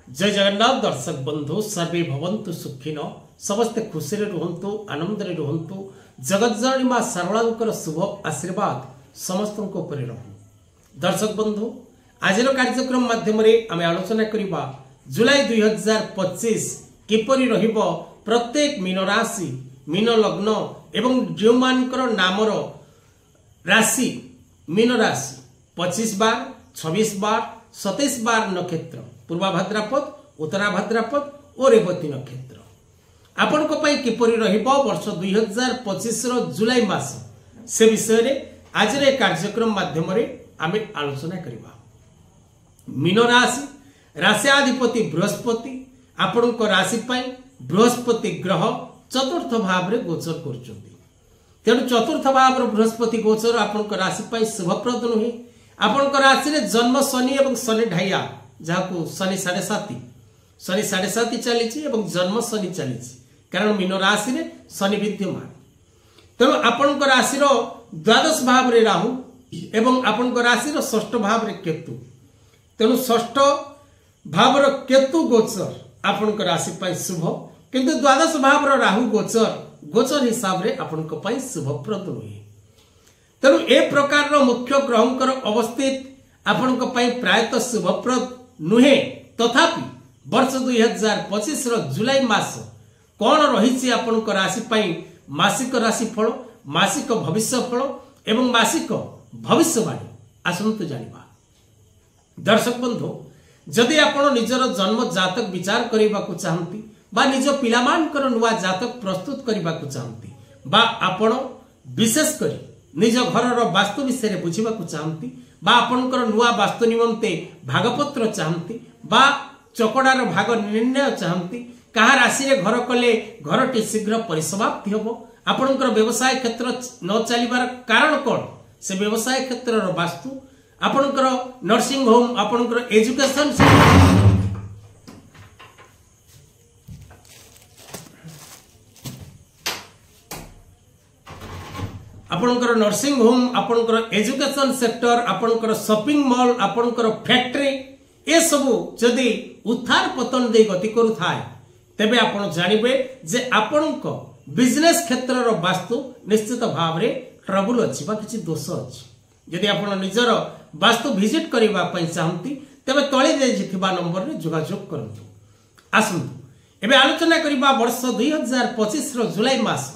जय जगन्नाथ दर्शक बंधु सर्वे भवन्तु सुखिनो समस्ते खुशी रुहंतु आनंद रुहंतु जगतजननी मां शारदांकर शुभ आशीर्वाद समस्त ऊपर रहू। दर्शक बंधु आज कार्यक्रम माध्यम आम आलोचना करवा जुलाई 2025 किपरि रहिबो प्रत्येक मीन राशि मीन लग्न एवं जो मानकर नामर राशि मीन राशि 25 बार 26 बार 27 बार नक्षत्र पूर्वा भाद्रपद उत्तरा भाद्रपद और रेवती नक्षत्र आपण को पई किपरि रहिबो वर्ष 2025 रो जुलाई मास से विषय रे आज रे कार्यक्रम माध्यम रे आमे आलोचना करबा। मीन राशि राशियाधिपति बृहस्पति आपण को राशि पई बृहस्पति ग्रह चतुर्थ भाव रे गोचर करचोंती। तेणु चतुर्थ भाव बृहस्पति गोचर आपण को राशि पई शुभप्रद नुहे। आपण को राशि रे जन्म शनि एवं शनि ढाइया जहां शनि 7.5 चली एवं जन्म शनि चली कारण मीन राशि रे शनि विद्यमान। तेणु आपण को राशि रो द्वादश भाव रे राहु एवं आपण को राशि रो षष्ठ भाव रे केतु। तेणु षष्ठ भाव रो केतु गोचर आपण को राशि पई शुभ किंतु द्वादश भाव रो राहु गोचर हिसाब रे आपण को पई शुभप्रद नुहे। तेणु ए प्रकार रो मुख्य ग्रहंकर अवस्थित आपण को पई प्रायतः शुभप्रद नुहे। तथापि वर्ष 2025 रो जुलाई मास कौन रही आपण को राशि पई मासिक राशि फल मासिक भविष्य फल एवं मासिक भविष्यवाणी आसंतु जानिबा। दर्शक बंधु जदि आपण निजर जन्म जातक विचार करबा को चाहंती बा निज पिलामानकर नुआ जातक प्रस्तुत करबा को चाहंती बा आपण विशेष करी निज घर वास्तु विषय बुझा चाहती बा आपणकर नुआ वास्तु निमंते भागपत्र चाहती बा चकड़ार भाग निर्णय चाहती कहा राशि रे घर कले घरटी शीघ्र परिसमाप्ति होबो आपणकर व्यवसाय क्षेत्र न चलिबार कारण कोन से व्यवसाय क्षेत्र वास्तु आपणकर नर्सिंग होम आपणकर एजुकेशन आपणकर नर्सिंग होम आपणकर एजुकेशन सेक्टर आपणकर शॉपिंग मॉल आपणकर फैक्ट्री ए सबु जदि उत्थान पतन दे गति करू थाए तेबे आपण जानिबे जे आपणक बिजनेस क्षेत्र रो वास्तु निश्चित भाव रे ट्रबल अछि बा किछि दोष अछि। यदि आपण निजर वास्तु विजिट करबा पई चाहंती तेबे तळे दे जिथिबा नंबर रे जोगाजोग करंतु। आसंतु एबे आलोचना करबा वर्ष 2025 रो जुलाई मास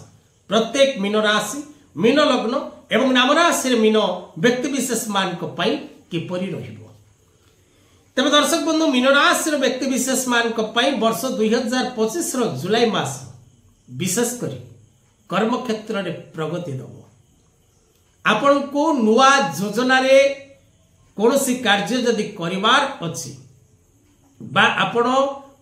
प्रत्येक मीन राशि मीन लग्न एवं नाम राशि मीन व्यक्ति विशेष मान को पई किपरि रहिबो। तबे दर्शक बंधु मीन राशि व्यक्ति विशेष मान को पई वर्ष 2025 रो जुलाई मास विशेष करी कर्म क्षेत्र रे प्रगति दबो। आपण को नुआ योजना रे कोनोसी कार्य जदि करिवार अछि बा आपण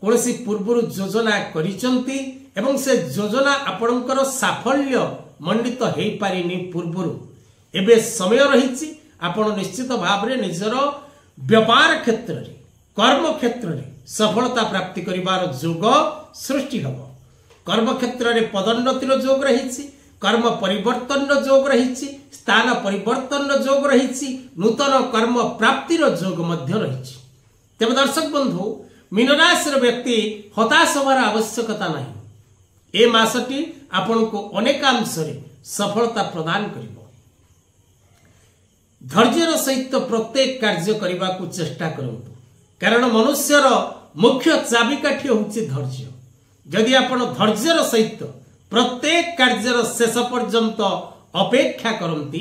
कोनोसी पूर्व योजना करिसंती एवं से योजना आपणकर साफल्य मंडित हेई पारिनी पूर्व एबे समय रहिछि आपण निश्चित भाव रे निजर व्यापार क्षेत्र रे कर्म क्षेत्र रे सफलता प्राप्ति करिवार योग सृष्टि हबो। कर्म क्षेत्र रे पदोन्नतिर योग रहिछि कर्म परिवर्तन योग रहिछि स्थान परिवर्तन योग रहिछि नूतन कर्म प्राप्तिर योग मध्य रहिछि। तेबे दर्शक बंधु मीन राशि व्यक्ति हताश होबार आवश्यकता नहीं। ए मासटी आपण को अनेकांश रे सफलता प्रदान करिवो। धैर्यर सहित प्रत्येक कार्य करबा को चेष्टा करंतु कारण मनुष्यर मुख्य चाबिकाठी होछि धैर्य। यदि आपण धैर्यर सहित प्रत्येक कार्यर शेष पर्यंत अपेक्षा करंती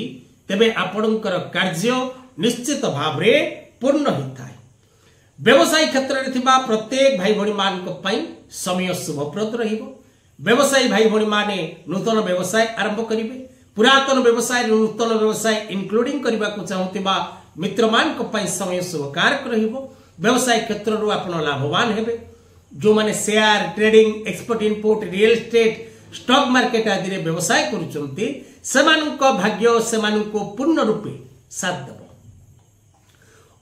तेबे आपणकर कार्य निश्चित भाव रे पूर्ण होइथाय। व्यवसाय क्षेत्र रे थिबा प्रत्येक भाई भणी मान को पई समय शुभप्रद रहिबो। व्यवसायी भाई भणी माने नूतन व्यवसाय आरंभ करिवे पुरातन व्यवसाय नूतन व्यवसाय इंक्लूडिंग करबा को चाहतिबा मित्र मान को पई समय शुभकारक रहिबो। व्यवसाय क्षेत्र रो आपण लाभवान हेबे। जो माने share trading export import real estate stock market आदि रे व्यवसाय करूचंती सेमानक भाग्य सेमानक पूर्ण रूपे साथ देबो।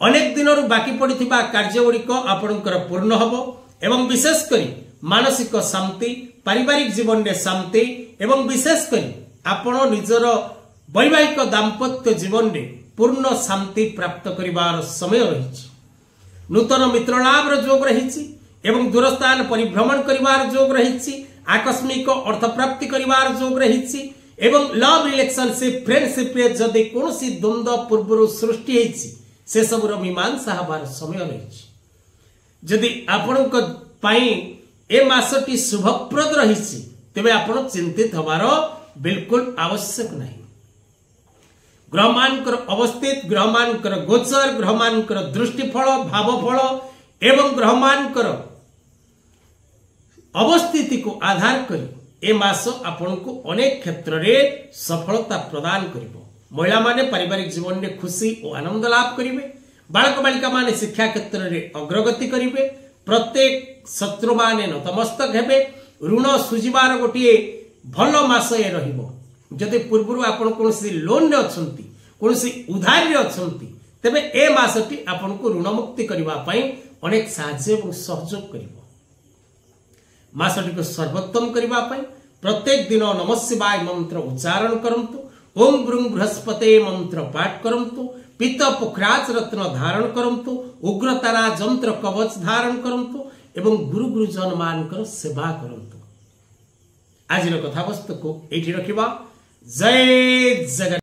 अनेक दिन बाकी पड़िथिबा कार्य गुड़िक आपणकर पूर्ण हबो एवं विशेष करी मानसिक शांति पारिवारिक जीवन रे शांति एवं विशेष करी आपण निजर वैवाहिक दाम्पत्य जीवन रे पूर्ण शांति प्राप्त करिवार समय रहिछि। नूतन मित्रलाभ योग रहिछि एवं दूरस्थान परिभ्रमण करिवार योग रही आकस्मिक अर्थ प्राप्ति करिवार योग रही एवं लव रिलेशनशिप फ्रेंडशिप रे जदि कोनोसी द्वंद्व पूर्व सृष्टि होईछि से सबुर मीमांसा हबार समय रही जदि आपणक पाई ए मासटी शुभप्रद रही तेबे आपण चिंतित हबार बिल्कुल आवश्यक नहीं। ग्रहमानकर अवस्थित ग्रहमानकर गोचर ग्रहमानकर दृष्टिफल भावफल एवं ग्रहमानकर अवस्थिति को आधार करी ए मास आपण को अनेक क्षेत्र रे सफलता प्रदान करिवो। महिला माने पारिवारिक जीवन में खुशी और आनंद लाभ करिवे। बालक बालिका माने शिक्षा क्षेत्र रे अग्रगति करिवे। प्रत्येक शत्रु माने नतमस्तक हेबे। ऋण सुझिबार गोटिए भल मास ए रहिबो। जदि पूर्व आपण कोनसी लोन रे अछंती कोनसी उधार रे अछंती तेबे ए मासटी आपण को ऋण मुक्ति करिवा पई अनेक साहाय्य एवं सहयोग करिवो। मासटी को सर्वोत्तम करिवा पई प्रत्येक दिन नमः शिवाय मंत्र उच्चारण करंतु। ओम ब्रूं बृहस्पते मंत्र पाठ करंतु। पीत पुखराज रत्न धारण करंतु। उग्रतारा जंत्र कवच धारण करंतु एवं गुरु गुरुजन मानकर सेवा करंतु। आज कथा वस्तु को एठी रखिबा। जय जगन्नाथ।